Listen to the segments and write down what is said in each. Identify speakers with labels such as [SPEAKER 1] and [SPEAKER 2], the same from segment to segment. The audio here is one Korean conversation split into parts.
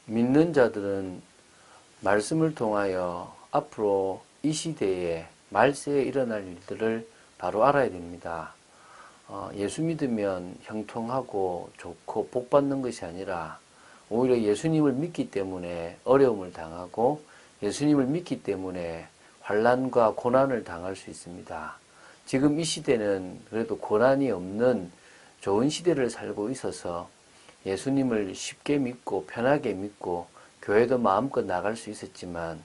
[SPEAKER 1] 믿는 자들은 말씀을 통하여 앞으로 이 시대에 말세에 일어날 일들을 바로 알아야 됩니다. 예수 믿으면 형통하고 좋고 복 받는 것이 아니라 오히려 예수님을 믿기 때문에 어려움을 당하고 예수님을 믿기 때문에 환난과 고난을 당할 수 있습니다. 지금 이 시대는 그래도 고난이 없는 좋은 시대를 살고 있어서 예수님을 쉽게 믿고 편하게 믿고 교회도 마음껏 나갈 수 있었지만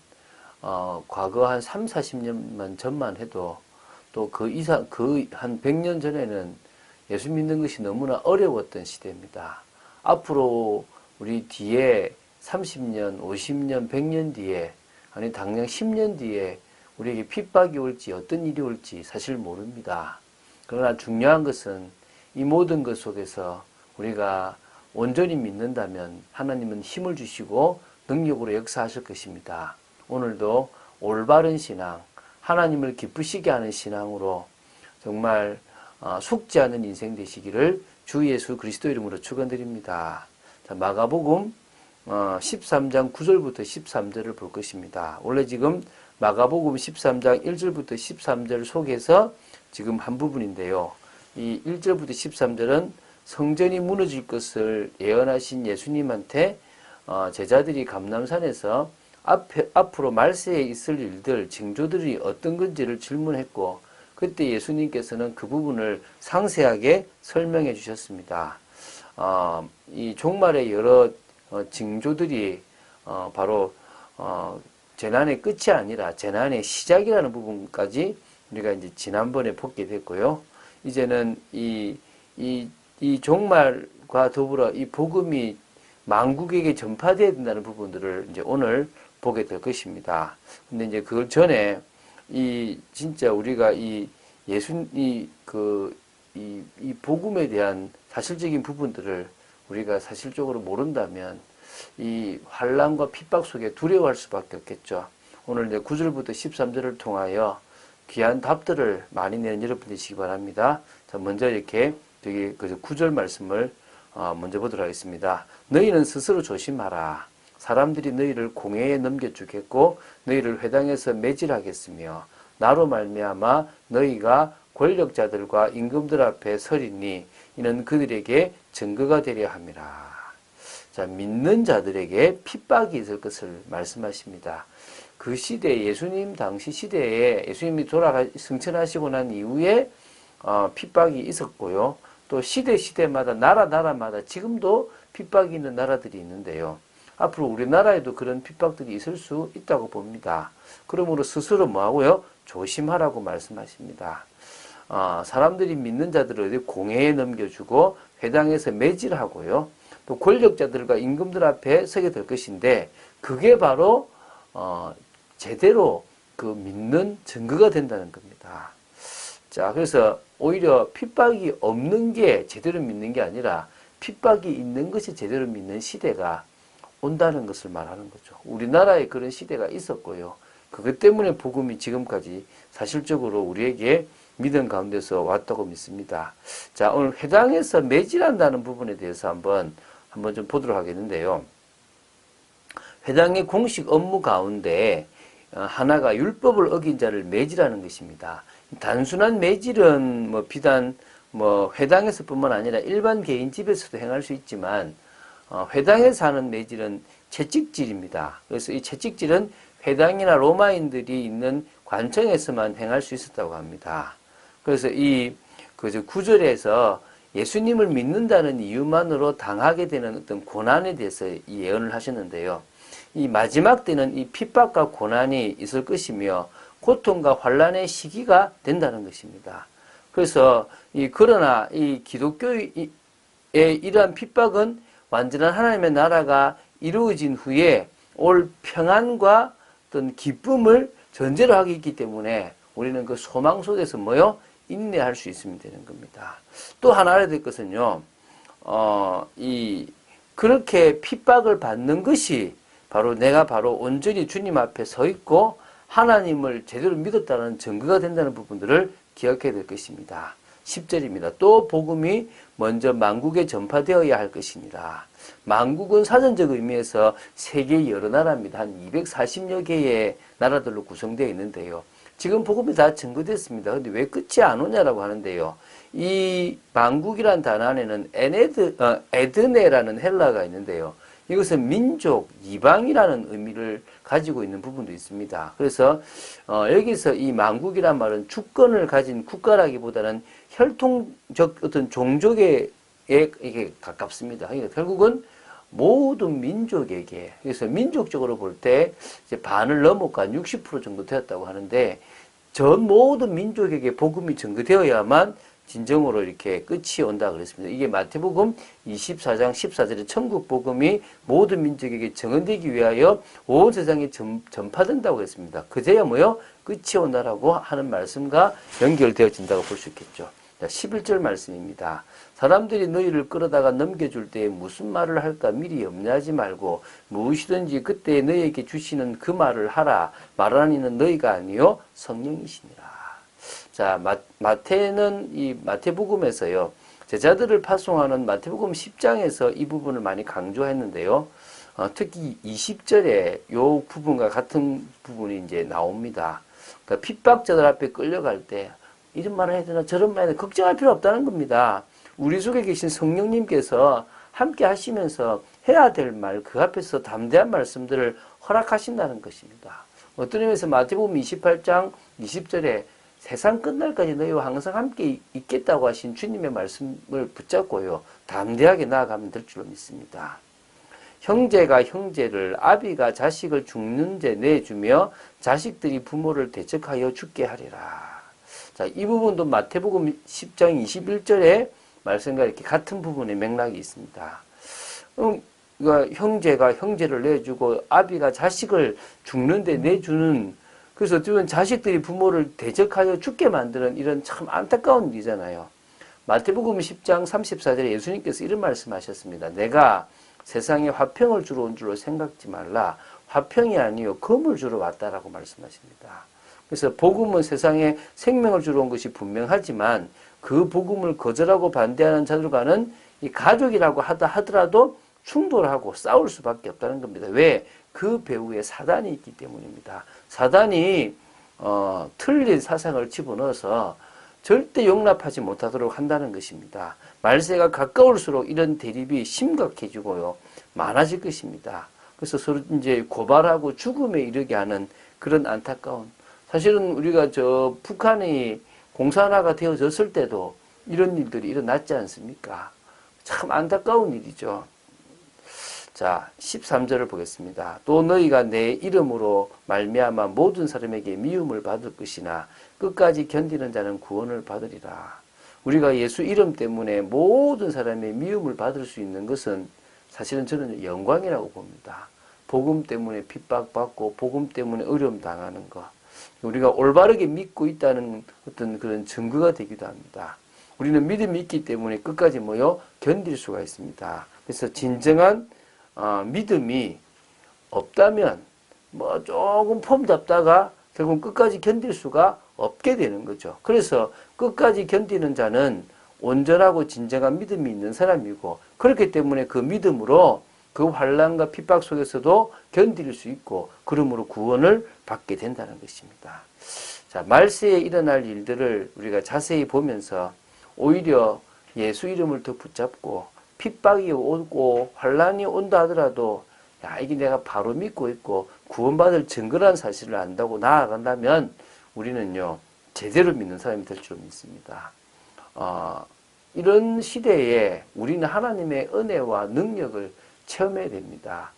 [SPEAKER 1] 과거 한 3, 40년만 전만 해도 또 그 이상 그 한 100년 전에는 예수 믿는 것이 너무나 어려웠던 시대입니다. 앞으로 우리 뒤에 30년, 50년, 100년 뒤에 아니 당장 10년 뒤에 우리에게 핍박이 올지 어떤 일이 올지 사실 모릅니다. 그러나 중요한 것은 이 모든 것 속에서 우리가 온전히 믿는다면 하나님은 힘을 주시고 능력으로 역사하실 것입니다. 오늘도 올바른 신앙, 하나님을 기쁘시게 하는 신앙으로 정말 속지 않은 인생 되시기를 주 예수 그리스도 이름으로 축원드립니다. 자, 마가복음 13장 9절부터 13절을 볼 것입니다. 원래 지금 마가복음 13장 1절부터 13절 속에서 지금 한 부분인데요. 이 1절부터 13절은 성전이 무너질 것을 예언하신 예수님한테 제자들이 감람산에서 앞으로 말세에 있을 일들, 징조들이 어떤 건지를 질문했고 그때 예수님께서는 그 부분을 상세하게 설명해 주셨습니다. 이 종말의 여러 징조들이 바로 재난의 끝이 아니라 재난의 시작이라는 부분까지 우리가 이제 지난번에 보게 됐고요. 이제는 이 종말과 더불어 이 복음이 만국에게 전파되어야 된다는 부분들을 이제 오늘 보게 될 것입니다. 근데 이제 그 전에 진짜 우리가 이 복음에 대한 사실적인 부분들을 우리가 사실적으로 모른다면 이 환난과 핍박 속에 두려워할 수밖에 없겠죠. 오늘 이제 9절부터 13절을 통하여 귀한 답들을 많이 내는 여러분 되시기 바랍니다. 자, 먼저 이렇게 여기 9절 말씀을 먼저 보도록 하겠습니다. 너희는 스스로 조심하라. 사람들이 너희를 공회에 넘겨주겠고 너희를 회당에서 매질하겠으며 나로 말미암아 너희가 권력자들과 임금들 앞에 서리니 이는 그들에게 증거가 되려 함이라. 자, 믿는 자들에게 핍박이 있을 것을 말씀하십니다. 그 시대, 예수님 당시 시대에 예수님이 승천하시고 난 이후에 핍박이 있었고요. 또 시대마다 나라마다 지금도 핍박이 있는 나라들이 있는데요. 앞으로 우리나라에도 그런 핍박들이 있을 수 있다고 봅니다. 그러므로 스스로 뭐하고요? 조심하라고 말씀하십니다. 사람들이 믿는 자들을 공회에 넘겨주고 회당에서 매질하고요. 또 권력자들과 임금들 앞에 서게 될 것인데 그게 바로 제대로 그 믿는 증거가 된다는 겁니다. 자, 그래서 오히려 핍박이 없는 게 제대로 믿는 게 아니라 핍박이 있는 것이 제대로 믿는 시대가 온다는 것을 말하는 거죠. 우리나라에 그런 시대가 있었고요. 그것 때문에 복음이 지금까지 사실적으로 우리에게 믿음 가운데서 왔다고 믿습니다. 자, 오늘 회당에서 매질한다는 부분에 대해서 한번 좀 보도록 하겠는데요. 회당의 공식 업무 가운데 하나가 율법을 어긴 자를 매질하는 것입니다. 단순한 매질은 비단 회당에서뿐만 아니라 일반 개인 집에서도 행할 수 있지만 회당에서 하는 매질은 채찍질입니다. 그래서 이 채찍질은 회당이나 로마인들이 있는 관청에서만 행할 수 있었다고 합니다. 그래서 이 9절에서 예수님을 믿는다는 이유만으로 당하게 되는 어떤 고난에 대해서 이 예언을 하셨는데요. 이 마지막 때는 이 핍박과 고난이 있을 것이며 고통과 환난의 시기가 된다는 것입니다. 그래서 그러나 이 기독교의 이러한 핍박은 완전한 하나님의 나라가 이루어진 후에 올 평안과 어떤 기쁨을 전제로 하고 있기 때문에 우리는 그 소망 속에서 인내할 수 있으면 되는 겁니다. 또 하나 알아야 될 것은요, 그렇게 핍박을 받는 것이 내가 온전히 주님 앞에 서 있고 하나님을 제대로 믿었다는 증거가 된다는 부분들을 기억해야 될 것입니다. 10절입니다. 또 복음이 먼저 만국에 전파되어야 할 것이니라. 만국은 사전적 의미에서 세계 여러 나라입니다. 한 240여 개의 나라들로 구성되어 있는데요. 지금 복음이 다 증거됐습니다. 근데 왜 끝이 안 오냐라고 하는데요. 이 만국이란 단어 안에는 에드네라는 헬라가 있는데요. 이것은 민족, 이방이라는 의미를 가지고 있는 부분도 있습니다. 그래서 여기서 이 만국이란 말은 주권을 가진 국가라기보다는 혈통적 어떤 종족에 이게 가깝습니다. 그러니까 결국은 모든 민족에게, 그래서 민족적으로 볼 때 이제 반을 넘어간 60% 정도 되었다고 하는데, 전 모든 민족에게 복음이 전거되어야만 진정으로 이렇게 끝이 온다 그랬습니다. 이게 마태복음 24장 14절에 천국 복음이 모든 민족에게 정언되기 위하여 온 세상에 전파된다고 했습니다. 그제야 뭐요? 끝이 온다라고 하는 말씀과 연결되어진다고 볼 수 있겠죠. 11절 말씀입니다. 사람들이 너희를 끌어다가 넘겨줄 때 무슨 말을 할까 미리 염려하지 말고 무엇이든지 그때 너희에게 주시는 그 말을 하라. 말하는 이는 너희가 아니요 성령이시니라. 자, 마태는 이 마태복음에서요, 제자들을 파송하는 마태복음 10장에서 이 부분을 많이 강조했는데요. 특히 20절에 요 부분과 같은 부분이 이제 나옵니다. 그러니까 핍박자들 앞에 끌려갈 때 이런 말을 해야 되나 저런 말을 해야 되나 걱정할 필요 없다는 겁니다. 우리 속에 계신 성령님께서 함께 하시면서 해야 될 말, 그 앞에서 담대한 말씀들을 허락하신다는 것입니다. 어떤 의미에서 마태복음 28장 20절에 세상 끝날까지 너희와 항상 함께 있겠다고 하신 주님의 말씀을 붙잡고요, 담대하게 나아가면 될 줄로 믿습니다. 형제가 형제를, 아비가 자식을 죽는 죄 내주며 자식들이 부모를 대적하여 죽게 하리라. 자, 이 부분도 마태복음 10장 21절에 말씀과 이렇게 같은 부분의 맥락이 있습니다. 그러니까 형제가 형제를 내주고 아비가 자식을 죽는데 내주는, 그래서 어쩌면 자식들이 부모를 대적하여 죽게 만드는 이런 참 안타까운 일이잖아요. 마태복음 10장 34절에 예수님께서 이런 말씀하셨습니다. 내가 세상에 화평을 주러 온 줄로 생각지 말라. 화평이 아니요 검을 주러 왔다라고 말씀하십니다. 그래서 복음은 세상에 생명을 주러 온 것이 분명하지만 그 복음을 거절하고 반대하는 자들과는 이 가족이라고 하더라도 충돌하고 싸울 수밖에 없다는 겁니다. 왜? 그 배후에 사단이 있기 때문입니다. 사단이 틀린 사상을 집어넣어서 절대 용납하지 못하도록 한다는 것입니다. 말세가 가까울수록 이런 대립이 심각해지고요, 많아질 것입니다. 그래서 서로 이제 고발하고 죽음에 이르게 하는 그런 안타까운, 사실은 우리가 저 북한이 공산화가 되어졌을 때도 이런 일들이 일어났지 않습니까? 참 안타까운 일이죠. 자, 13절을 보겠습니다. 또 너희가 내 이름으로 말미암아 모든 사람에게 미움을 받을 것이나 끝까지 견디는 자는 구원을 받으리라. 우리가 예수 이름 때문에 모든 사람의 미움을 받을 수 있는 것은 사실은 저는 영광이라고 봅니다. 복음 때문에 핍박받고 복음 때문에 어려움 당하는 것, 우리가 올바르게 믿고 있다는 어떤 그런 증거가 되기도 합니다. 우리는 믿음이 있기 때문에 끝까지 견딜 수가 있습니다. 그래서 진정한 믿음이 없다면 조금 폼 잡다가 결국 끝까지 견딜 수가 없게 되는 거죠. 그래서 끝까지 견디는 자는 온전하고 진정한 믿음이 있는 사람이고, 그렇기 때문에 그 믿음으로 그 환난과 핍박 속에서도 견딜 수 있고, 그러므로 구원을 받게 된다는 것입니다. 자, 말세에 일어날 일들을 우리가 자세히 보면서 오히려 예수 이름을 더 붙잡고 핍박이 오고 환난이 온다 하더라도 이게 내가 바로 믿고 있고 구원받을 증거라는 사실을 안다고 나아간다면 우리는요 제대로 믿는 사람이 될 줄 믿습니다. 이런 시대에 우리는 하나님의 은혜와 능력을 체험해야 됩니다.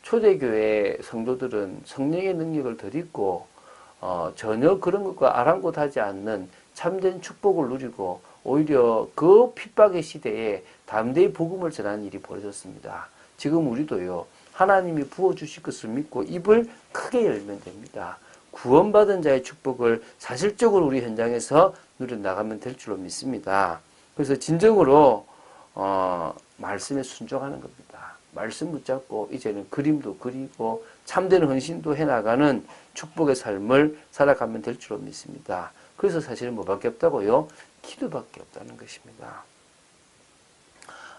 [SPEAKER 1] 초대교회 성도들은 성령의 능력을 덧입고 전혀 그런 것과 아랑곳하지 않는 참된 축복을 누리고 오히려 그 핍박의 시대에 담대히 복음을 전하는 일이 벌어졌습니다. 지금 우리도요 하나님이 부어주실 것을 믿고 입을 크게 열면 됩니다. 구원받은 자의 축복을 사실적으로 우리 현장에서 누려나가면 될 줄로 믿습니다. 그래서 진정으로 말씀에 순종하는 겁니다. 말씀 붙잡고 이제는 그림도 그리고 참된 헌신도 해나가는 축복의 삶을 살아가면 될 줄로 믿습니다. 그래서 사실은 뭐밖에 없다고요? 기도밖에 없다는 것입니다.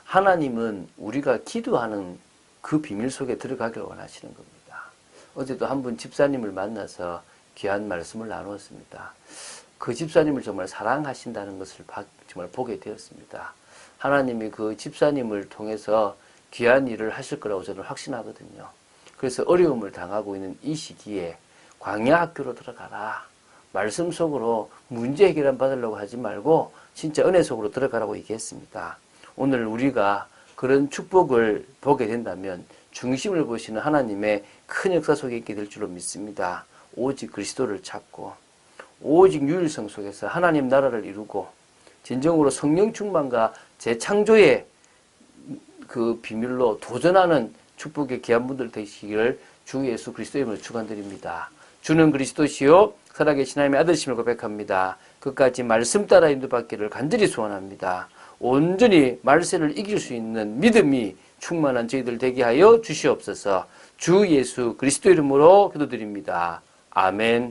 [SPEAKER 1] 하나님은 우리가 기도하는 그 비밀 속에 들어가길 원하시는 겁니다. 어제도 한 분 집사님을 만나서 귀한 말씀을 나누었습니다. 그 집사님을 정말 사랑하신다는 것을 정말 보게 되었습니다. 하나님이 그 집사님을 통해서 귀한 일을 하실 거라고 저는 확신하거든요. 그래서 어려움을 당하고 있는 이 시기에 광야 학교로 들어가라. 말씀 속으로 문제 해결을 받으려고 하지 말고 진짜 은혜 속으로 들어가라고 얘기했습니다. 오늘 우리가 그런 축복을 보게 된다면 중심을 보시는 하나님의 큰 역사 속에 있게 될 줄로 믿습니다. 오직 그리스도를 찾고 오직 유일성 속에서 하나님 나라를 이루고 진정으로 성령 충만과 재창조의 그 비밀로 도전하는 축복의 귀한 분들 되시기를 주 예수 그리스도의 이름으로 축원드립니다. 주는 그리스도시요 살아계신 하나님의 아들심을 고백합니다. 끝까지 말씀 따라 인도받기를 간절히 소원합니다. 온전히 말세를 이길 수 있는 믿음이 충만한 저희들 되게 하여 주시옵소서. 주 예수 그리스도 이름으로 기도드립니다. 아멘.